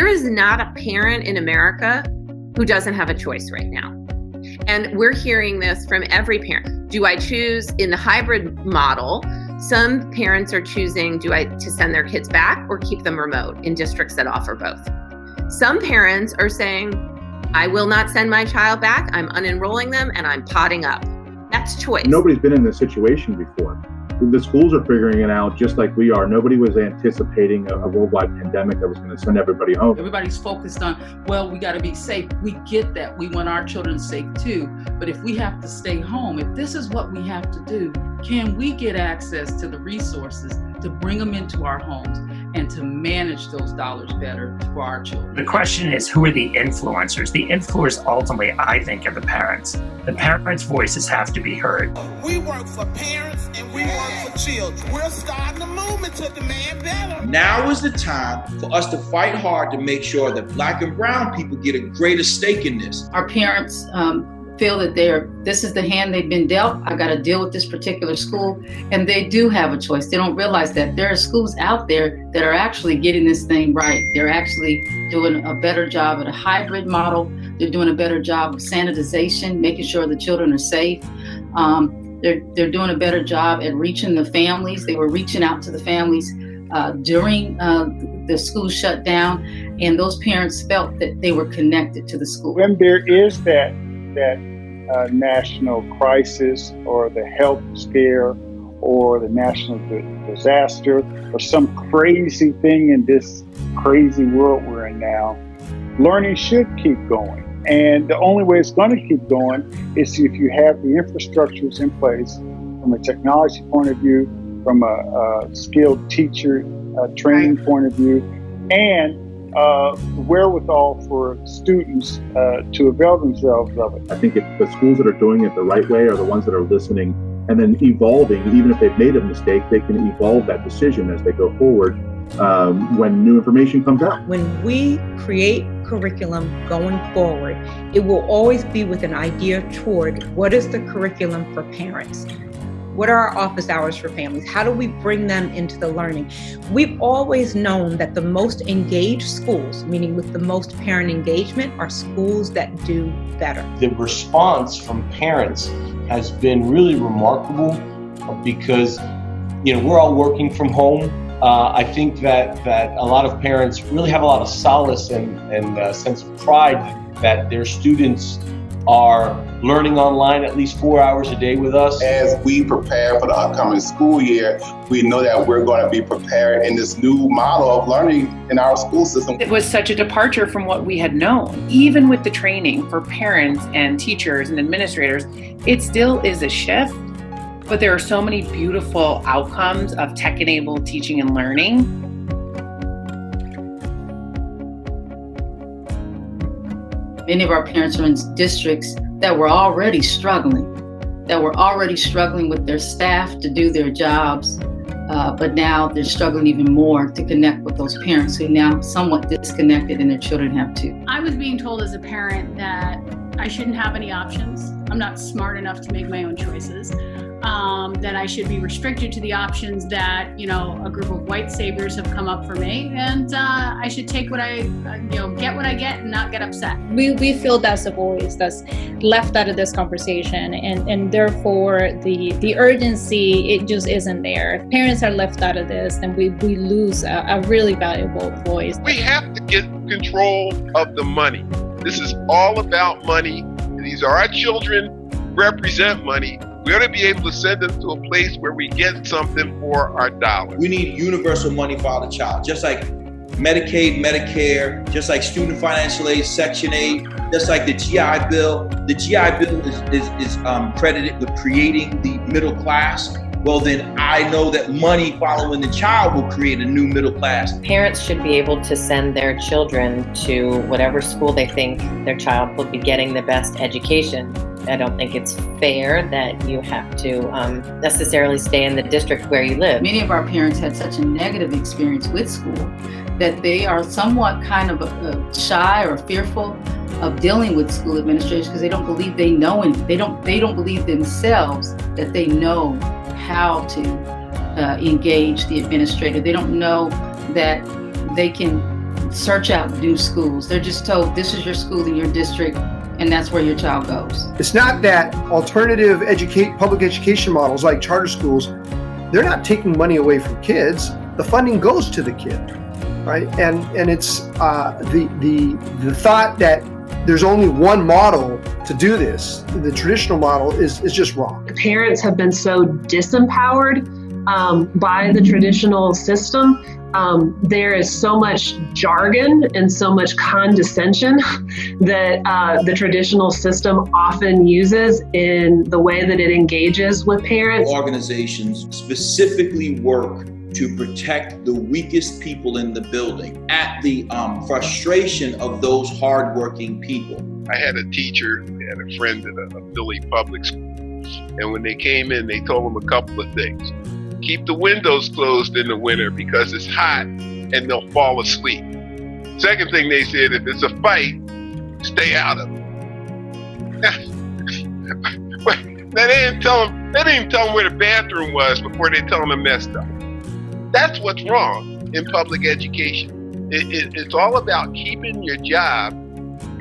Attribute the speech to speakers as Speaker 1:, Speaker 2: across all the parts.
Speaker 1: There is not a parent in America who doesn't have a choice right now. And we're hearing this from every parent. Do I choose in the hybrid model? Some parents are choosing, to send their kids back or keep them remote in districts that offer both. Some parents are saying, I will not send my child back. I'm unenrolling them and I'm potting up. That's choice.
Speaker 2: Nobody's been in this situation before. The schools are figuring it out just like we are. Nobody was anticipating a worldwide pandemic that was going to send everybody home.
Speaker 3: Everybody's focused on, well, we got to be safe. We get that. We want our children safe too. But if we have to stay home, if this is what we have to do, can we get access to the resources to bring them into our homes and to manage those dollars better for our children?
Speaker 4: The question is, who are the influencers? The influencers ultimately, I think, are the parents. The parents' voices have to be heard.
Speaker 5: We work for parents and we work for children. We're starting a movement to demand better.
Speaker 6: Now is the time for us to fight hard to make sure that Black and brown people get a greater stake in this.
Speaker 3: Our parents feel that this is the hand they've been dealt. I got to deal with this particular school. And they do have a choice. They don't realize that there are schools out there that are actually getting this thing right. They're actually doing a better job at a hybrid model. They're doing a better job of sanitization, making sure the children are safe. They're doing a better job at reaching the families. They were reaching out to the families during the school shut down, and those parents felt that they were connected to the school.
Speaker 7: When there is that national crisis or the health scare or the national disaster or some crazy thing in this crazy world we're in now, learning should keep going. And the only way it's going to keep going is if you have the infrastructures in place from a technology point of view, from a skilled teacher training point of view, and wherewithal for students to avail themselves of it.
Speaker 2: I think if the schools that are doing it the right way are the ones that are listening and then evolving, even if they've made a mistake, they can evolve that decision as they go forward when new information comes out.
Speaker 8: When we create curriculum going forward, it will always be with an idea toward what is the curriculum for parents? What are our office hours for families? How do we bring them into the learning? We've always known that the most engaged schools, meaning with the most parent engagement, are schools that do better.
Speaker 9: The response from parents has been really remarkable because, we're all working from home. I think that a lot of parents really have a lot of solace and sense of pride that their students are learning online at least 4 hours a day with us.
Speaker 10: As we prepare for the upcoming school year, we know that we're going to be prepared in this new model of learning in our school system.
Speaker 11: It was such a departure from what we had known. Even with the training for parents and teachers and administrators, it still is a shift, but there are so many beautiful outcomes of tech-enabled teaching and learning.
Speaker 3: Many of our parents are in districts that were already struggling with their staff to do their jobs, but now they're struggling even more to connect with those parents who now somewhat disconnected and their children have too.
Speaker 12: I was being told as a parent that I shouldn't have any options. I'm not smart enough to make my own choices. That I should be restricted to the options that, a group of white saviors have come up for me, and I should take what I get and not get upset.
Speaker 13: We feel that's a voice that's left out of this conversation, and therefore the urgency, it just isn't there. If parents are left out of this, then we lose a really valuable voice.
Speaker 14: We have to get control of the money. This is all about money. These are our children, represent money. We ought to be able to send them to a place where we get something for our dollar.
Speaker 6: We need universal money for our child, just like Medicaid, Medicare, just like student financial aid, Section 8, just like the GI Bill. The GI Bill is credited with creating the middle class. Well, then I know that money following the child will create a new middle class.
Speaker 15: Parents should be able to send their children to whatever school they think their child will be getting the best education. I don't think it's fair that you have to necessarily stay in the district where you live.
Speaker 3: Many of our parents had such a negative experience with school that they are somewhat kind of shy or fearful of dealing with school administrators because they don't believe they know, and they don't believe themselves that they know how to engage the administrator. They don't know that they can search out new schools. They're just told this is your school in your district, and that's where your child goes.
Speaker 16: It's not that alternative public education models like charter schools, they're not taking money away from kids. The funding goes to the kid, right? And it's the thought that there's only one model to do this. The traditional model is just wrong.
Speaker 17: Parents have been so disempowered by the traditional system. There is so much jargon and so much condescension that the traditional system often uses in the way that it engages with parents.
Speaker 6: Organizations specifically work to protect the weakest people in the building at the frustration of those hardworking people.
Speaker 14: I had a teacher and a friend at a Philly public school, and when they came in, they told them a couple of things. Keep the windows closed in the winter because it's hot and they'll fall asleep. Second thing they said, if it's a fight, stay out of it. They didn't tell them where the bathroom was before they tell them to mess up. That's what's wrong in public education. It's all about keeping your job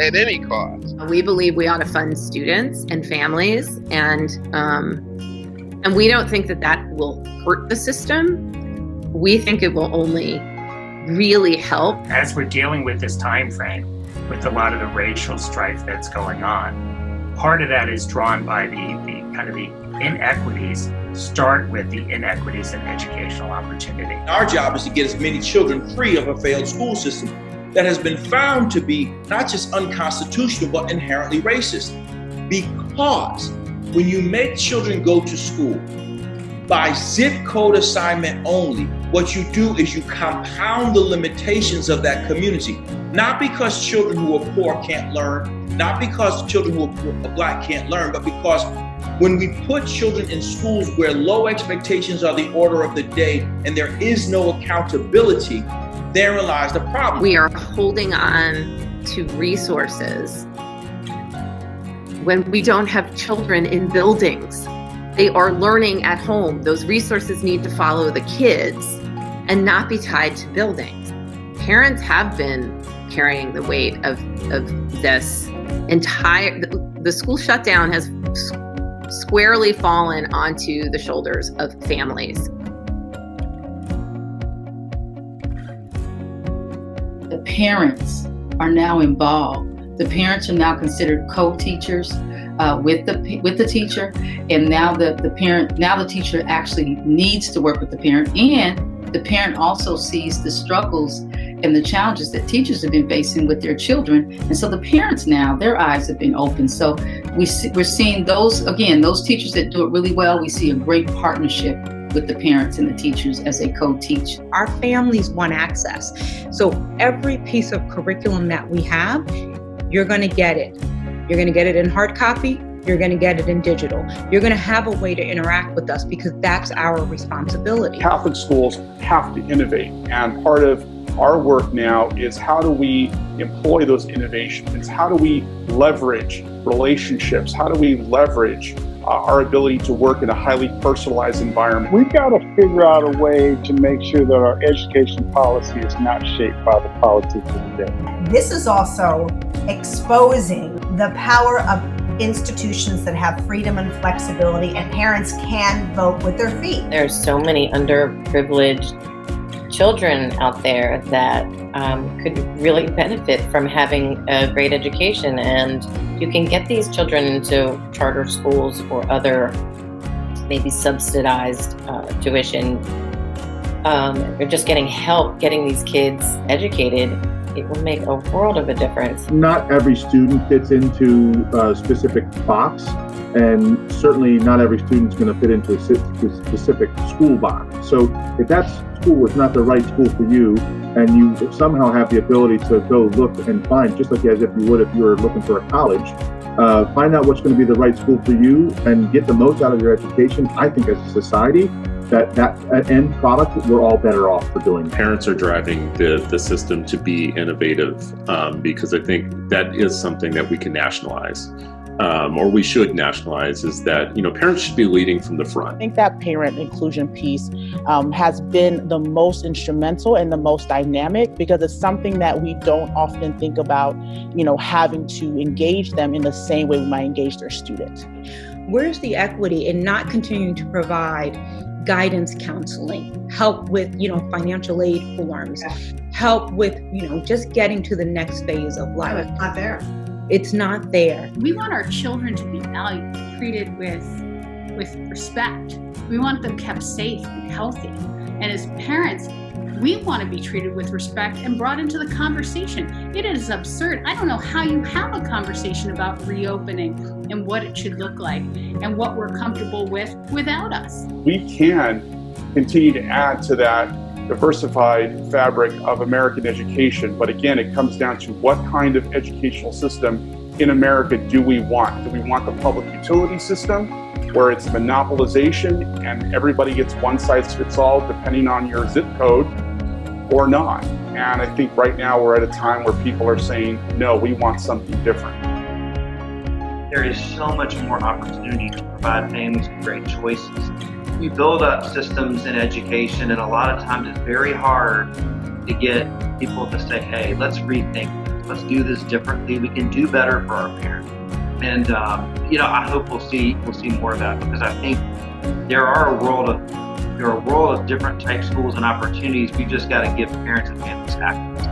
Speaker 14: at any cost.
Speaker 1: We believe we ought to fund students and families, and we don't think that will hurt the system. We think it will only really help.
Speaker 4: As we're dealing with this time frame, with a lot of the racial strife that's going on, part of that is drawn by the kind of the inequities. Start with the inequities in educational opportunity.
Speaker 6: Our job is to get as many children free of a failed school system that has been found to be not just unconstitutional, but inherently racist. Because when you make children go to school by zip code assignment only, what you do is you compound the limitations of that community. Not because children who are poor can't learn, not because children who are Black can't learn, but because when we put children in schools where low expectations are the order of the day and there is no accountability, therein lies the problem.
Speaker 1: We are holding on to resources when we don't have children in buildings. They are learning at home. Those resources need to follow the kids and not be tied to buildings. Parents have been carrying the weight of this entire, the school shutdown has squarely fallen onto the shoulders of families.
Speaker 3: The parents are now involved. The parents are now considered co-teachers with the teacher, and now the teacher actually needs to work with the parent, and the parent also sees the struggles and the challenges that teachers have been facing with their children, and so the parents now, their eyes have been opened. So we're seeing those teachers that do it really well. We see a great partnership with the parents and the teachers as they co-teach.
Speaker 8: Our families want access. So every piece of curriculum that we have, you're going to get it. You're going to get it in hard copy. You're going to get it in digital. You're going to have a way to interact with us because that's our responsibility.
Speaker 7: Catholic schools have to innovate, and part of our work now is how do we employ those innovations? How do we leverage relationships? How do we leverage our ability to work in a highly personalized environment? We've got to figure out a way to make sure that our education policy is not shaped by the politics of the day.
Speaker 18: This is also exposing the power of institutions that have freedom and flexibility, and parents can vote with their feet.
Speaker 15: There's so many underprivileged children out there that could really benefit from having a great education, and you can get these children into charter schools or other maybe subsidized tuition, or just getting help getting these kids educated. It will make a world of a difference.
Speaker 2: Not every student fits into a specific box, and certainly not every student is going to fit into a specific school box. So if that school is not the right school for you, and you somehow have the ability to go look and find, just like as if you would if you were looking for a college, find out what's going to be the right school for you and get the most out of your education. I think as a society, that end product, we're all better off for doing.
Speaker 19: Parents are driving the system to be innovative because I think that is something that we can nationalize. or we should nationalize, is that, parents should be leading from the front.
Speaker 20: I think that parent inclusion piece has been the most instrumental and the most dynamic, because it's something that we don't often think about, having to engage them in the same way we might engage their students.
Speaker 8: Where's the equity in not continuing to provide guidance counseling, help with, financial aid forms, help with, just getting to the next phase of life?
Speaker 18: It's not there.
Speaker 8: It's not there.
Speaker 12: We want our children to be valued, treated with respect. We want them kept safe and healthy. And as parents, we want to be treated with respect and brought into the conversation. It is absurd. I don't know how you have a conversation about reopening and what it should look like and what we're comfortable with without us.
Speaker 21: We can continue to add to that diversified fabric of American education. But again, it comes down to what kind of educational system in America do we want? Do we want the public utility system where it's monopolization and everybody gets one size fits all depending on your zip code, or not? And I think right now we're at a time where people are saying, no, we want something different.
Speaker 22: There is so much more opportunity to provide families with great choices. We build up systems in education, and a lot of times it's very hard to get people to say, hey, let's rethink this. Let's do this differently. We can do better for our parents. And I hope we'll see more of that, because I think there are a world of different type schools and opportunities. We just got to give parents and families access.